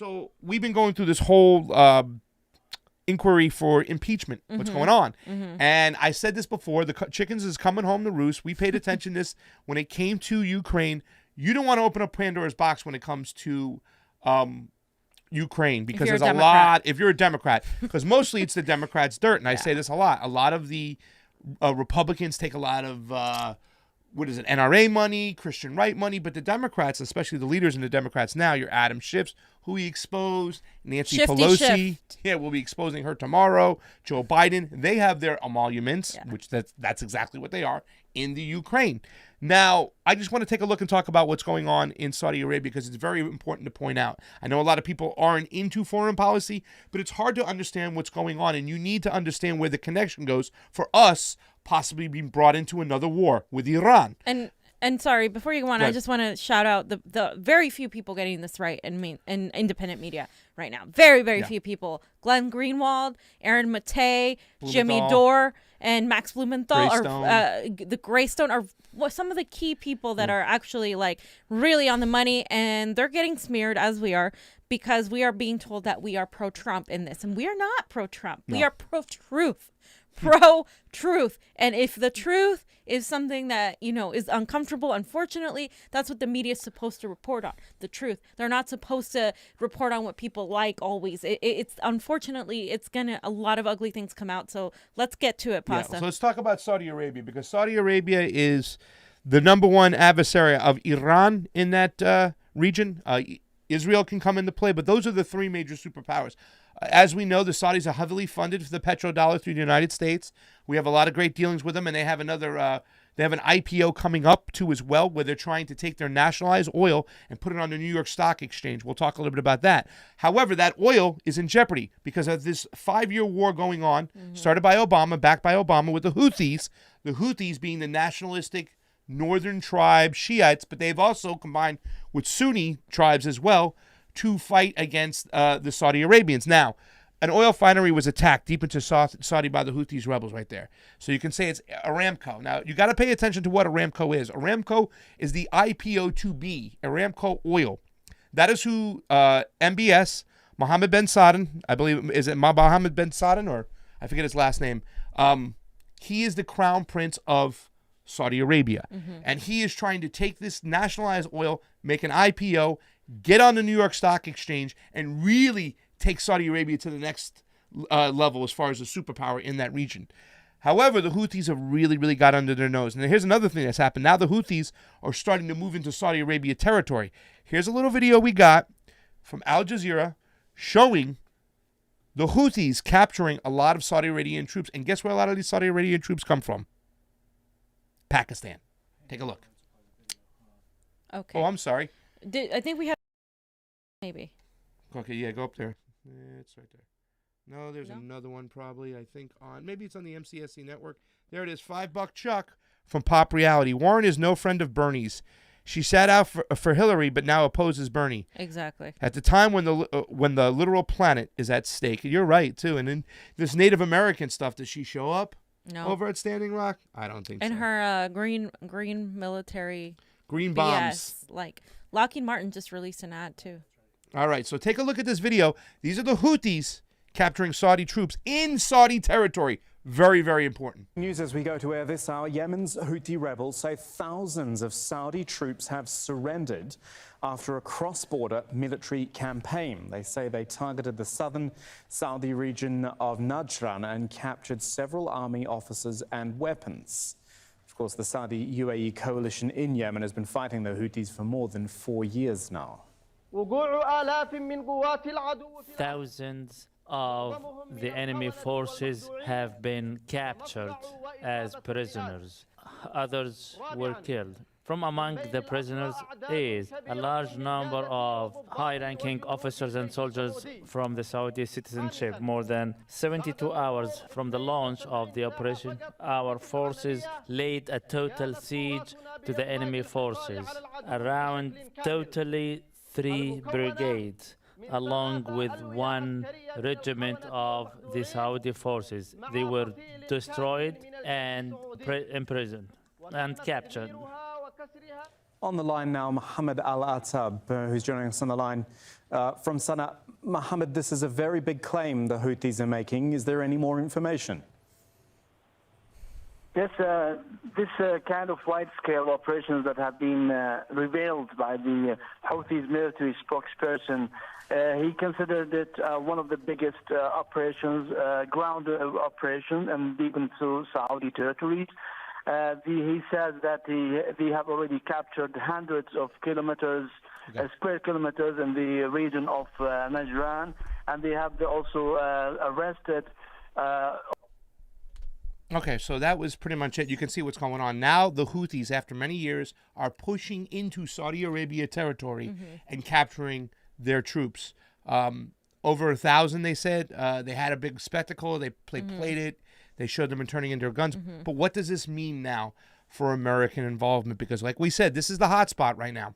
So we've been going through this whole inquiry for impeachment. What's going on? And I said this before, the chickens is coming home to roost. We paid attention to this when it came to Ukraine. You don't want to open up Pandora's box when it comes to Ukraine, because there's a lot, if you're a Democrat, because mostly it's the Democrats' dirt. And I say this a lot. A lot of the Republicans take a lot of, NRA money, Christian right money, but the Democrats, especially the leaders in the Democrats now, your Adam Schiff's, who he exposed, Nancy Pelosi, we'll be exposing her tomorrow, Joe Biden, they have their emoluments, which that's exactly what they are, in the Ukraine. Now, I just want to take a look and talk about what's going on in Saudi Arabia, because it's very important to point out. I know a lot of people aren't into foreign policy, but it's hard to understand what's going on, and you need to understand where the connection goes for us possibly being brought into another war with Iran. And sorry, before you go on, I just want to shout out the very few people getting this right in independent media right now. Very, very few people. Glenn Greenwald, Aaron Matei, Jimmy Dore, and Max Blumenthal the Greystone are some of the key people that are actually like really on the money, and they're getting smeared as we are, because we are being told that we are pro-Trump in this, and we are not pro-Trump. No. We are pro-truth. Pro-truth. And if the truth is something that, is uncomfortable, unfortunately, that's what the media is supposed to report on, the truth. They're not supposed to report on what people like always. It's unfortunately, it's gonna, a lot of ugly things come out. So let's get to it, Pasta. So let's talk about Saudi Arabia, because Saudi Arabia is the number one adversary of Iran in that region. Israel can come into play, but those are the three major superpowers. As we know, the Saudis are heavily funded for the petrodollar through the United States. We have a lot of great dealings with them, and they have they have an IPO coming up too as well, where they're trying to take their nationalized oil and put it on the New York Stock Exchange. We'll talk a little bit about that. However, that oil is in jeopardy because of this 5-year war going on, started by Obama, backed by Obama, with the Houthis. The Houthis being the nationalistic northern tribe Shiites, but they've also combined with Sunni tribes as well to fight against the Saudi Arabians. Now, an oil refinery was attacked deep into Saudi by the Houthis rebels right there. So you can say it's Aramco. Now, you got to pay attention to what Aramco is. Aramco is the IPO2B, Aramco Oil. That is who MBS, Mohammed bin Salman, I believe, is it Mohammed bin Salman, or I forget his last name. He is the crown prince of Saudi Arabia. And he is trying to take this nationalized oil, make an IPO, get on the New York Stock Exchange, and really take Saudi Arabia to the next level as far as a superpower in that region. However, the Houthis have really, really got under their nose. And here's another thing that's happened. Now the Houthis are starting to move into Saudi Arabia territory. Here's a little video we got from Al Jazeera showing the Houthis capturing a lot of Saudi Arabian troops. And guess where a lot of these Saudi Arabian troops come from? Pakistan. Take a look. Okay. Oh, I'm sorry. I think we have maybe. Okay, yeah, go up there. It's right there. No, there's another one probably, I think, maybe it's on the MCSC network. There it is, $5 Chuck from Pop Reality. Warren is no friend of Bernie's. She sat out for Hillary, but now opposes Bernie. Exactly. At the time when the literal planet is at stake. You're right, too. And then this Native American stuff, does she show up over at Standing Rock? I don't think so. And her green military... Green bombs. Yes, like Lockheed Martin just released an ad, too. All right, so take a look at this video. These are the Houthis capturing Saudi troops in Saudi territory. Very, very important. News as we go to air this hour. Yemen's Houthi rebels say thousands of Saudi troops have surrendered after a cross-border military campaign. They say they targeted the southern Saudi region of Najran and captured several army officers and weapons. Of course, the Saudi-UAE coalition in Yemen has been fighting the Houthis for more than 4 years now. Thousands of the enemy forces have been captured as prisoners. Others were killed. From among the prisoners is a large number of high-ranking officers and soldiers from the Saudi citizenship. More than 72 hours from the launch of the operation, our forces laid a total siege to the enemy forces, around totally 3 brigades, along with 1 regiment of the Saudi forces. They were destroyed and imprisoned and captured. On the line now, Mohammed Al-Atab, who's joining us on the line from Sana'a. Mohammed, this is a very big claim the Houthis are making. Is there any more information? Yes, this kind of wide-scale operations that have been revealed by the Houthis military spokesperson, he considered it one of the biggest operations, ground operation, and deep into Saudi territories. He says that they have already captured hundreds of kilometers, square kilometers in the region of Najran, and they have also arrested. Okay, so that was pretty much it. You can see what's going on. Now the Houthis, after many years, are pushing into Saudi Arabia territory and capturing their troops. Over 1,000, they said. They had a big spectacle. They played it. They showed them turning in their guns. But what does this mean now for American involvement? Because like we said, this is the hot spot right now.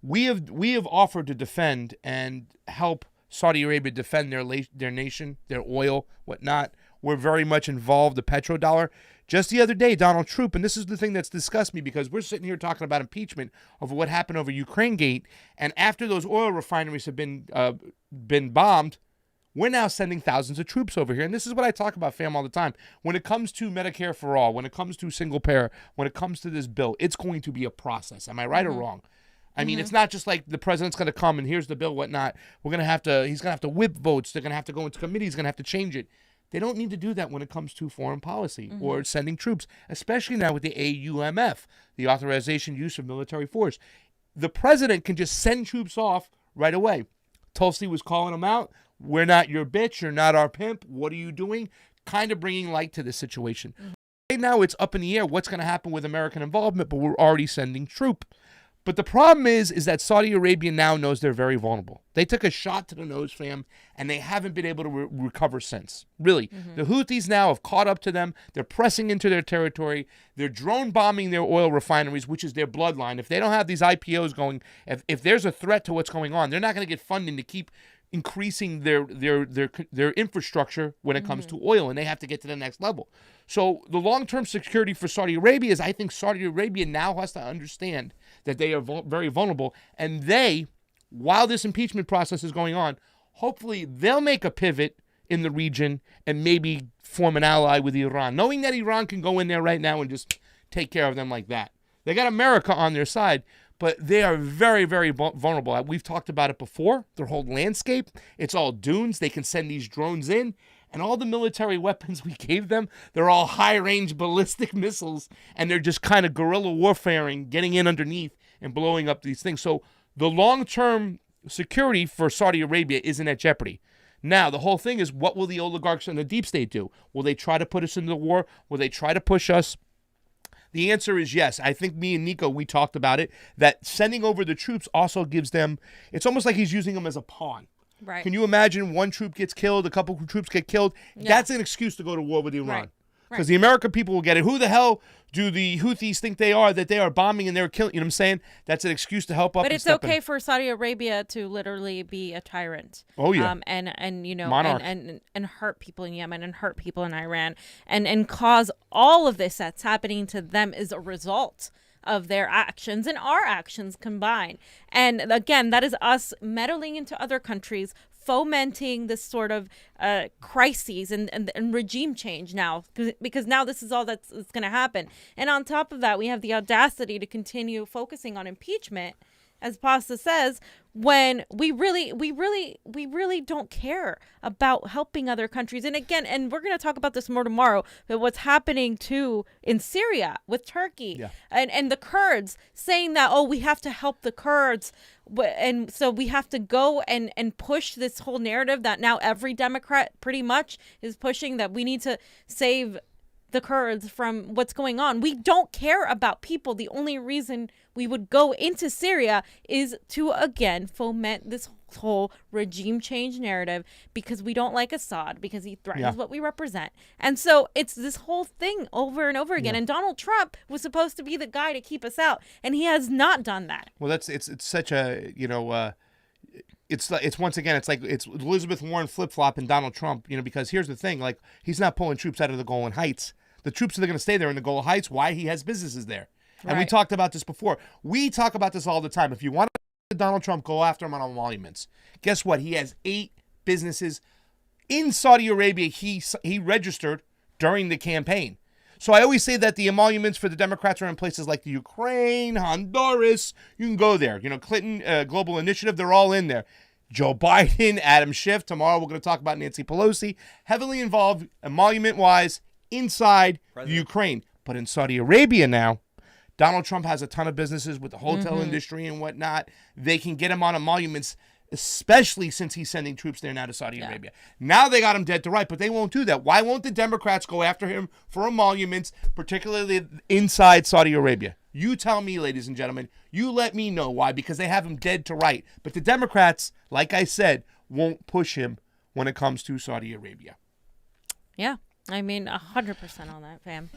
We have offered to defend and help Saudi Arabia defend their nation, their oil, whatnot. We're very much involved, the petrodollar. Just the other day, Donald Trump, and this is the thing that's disgusted me because we're sitting here talking about impeachment over what happened over Ukraine Gate, and after those oil refineries have been bombed, we're now sending thousands of troops over here. And this is what I talk about, fam, all the time. When it comes to Medicare for all, when it comes to single payer, when it comes to this bill, it's going to be a process. Am I right or wrong? I mean, it's not just like the president's going to come and here's the bill, whatnot. He's going to have to whip votes. They're going to have to go into committee. He's going to have to change it. They don't need to do that when it comes to foreign policy or sending troops, especially now with the AUMF, the Authorization Use of Military Force. The president can just send troops off right away. Tulsi was calling them out. We're not your bitch. You're not our pimp. What are you doing? Kind of bringing light to this situation. Right now, it's up in the air what's going to happen with American involvement, but we're already sending troops. But the problem is that Saudi Arabia now knows they're very vulnerable. They took a shot to the nose, fam, and they haven't been able to recover since. Really. The Houthis now have caught up to them. They're pressing into their territory. They're drone bombing their oil refineries, which is their bloodline. If they don't have these IPOs going, if there's a threat to what's going on, they're not going to get funding to keep increasing their infrastructure when it comes to oil, and they have to get to the next level. So the long-term security for Saudi Arabia is, I think Saudi Arabia now has to understand that they are very vulnerable, and they, while this impeachment process is going on, hopefully they'll make a pivot in the region and maybe form an ally with Iran, knowing that Iran can go in there right now and just take care of them like that. They got America on their side, but they are very, very vulnerable. We've talked about it before. Their whole landscape, it's all dunes. They can send these drones in. And all the military weapons we gave them, they're all high-range ballistic missiles. And they're just kind of guerrilla warfaring, getting in underneath and blowing up these things. So the long-term security for Saudi Arabia isn't at jeopardy. Now, the whole thing is, what will the oligarchs and the deep state do? Will they try to put us into the war? Will they try to push us? The answer is yes. I think me and Nico, we talked about it, that sending over the troops also gives them, it's almost like he's using them as a pawn. Right. Can you imagine one troop gets killed, a couple of troops get killed? Yeah. That's an excuse to go to war with Iran. Right. Because the American people will get it. Who the hell do the Houthis think they are, that they are bombing and they're killing? You know what I'm saying? That's an excuse to help up. But it's okay for Saudi Arabia to literally be a tyrant. Oh yeah. And you know, monarch. and hurt people in Yemen and hurt people in Iran and cause all of this that's happening to them as a result of their actions and our actions combined. And again, that is us meddling into other countries, fomenting this sort of crises and regime change now, because now this is all that's going to happen. And on top of that, we have the audacity to continue focusing on impeachment, as Pasta says, when we really don't care about helping other countries. And again, and we're going to talk about this more tomorrow, but what's happening too in Syria with Turkey and the Kurds saying that, oh, we have to help the Kurds. And so we have to go and push this whole narrative that now every Democrat pretty much is pushing, that we need to save the Kurds from what's going on. We don't care about people. The only reason we would go into Syria is to, again, foment this whole regime change narrative because we don't like Assad, because he threatens what we represent. And so it's this whole thing over and over again. And Donald Trump was supposed to be the guy to keep us out, and he has not done that. Well, it's such a, you know, it's once again, it's like it's Elizabeth Warren flip-flop and Donald Trump, you know, because here's the thing, like, he's not pulling troops out of the Golan Heights. The troops are going to stay there in the Golan Heights. Why? He has businesses there. And we talked about this before. We talk about this all the time. If you want Donald Trump, go after him on emoluments. Guess what? He has 8 businesses in Saudi Arabia he registered during the campaign. So I always say that the emoluments for the Democrats are in places like the Ukraine, Honduras. You can go there. Clinton Global Initiative, they're all in there. Joe Biden, Adam Schiff. Tomorrow we're going to talk about Nancy Pelosi. Heavily involved emolument-wise inside the Ukraine. But in Saudi Arabia now, Donald Trump has a ton of businesses with the hotel industry and whatnot. They can get him on emoluments, especially since he's sending troops there now to Saudi Arabia. Now they got him dead to right, but they won't do that. Why won't the Democrats go after him for emoluments, particularly inside Saudi Arabia? You tell me, ladies and gentlemen. You let me know why, because they have him dead to right. But the Democrats, like I said, won't push him when it comes to Saudi Arabia. Yeah, I mean, 100% on that, fam.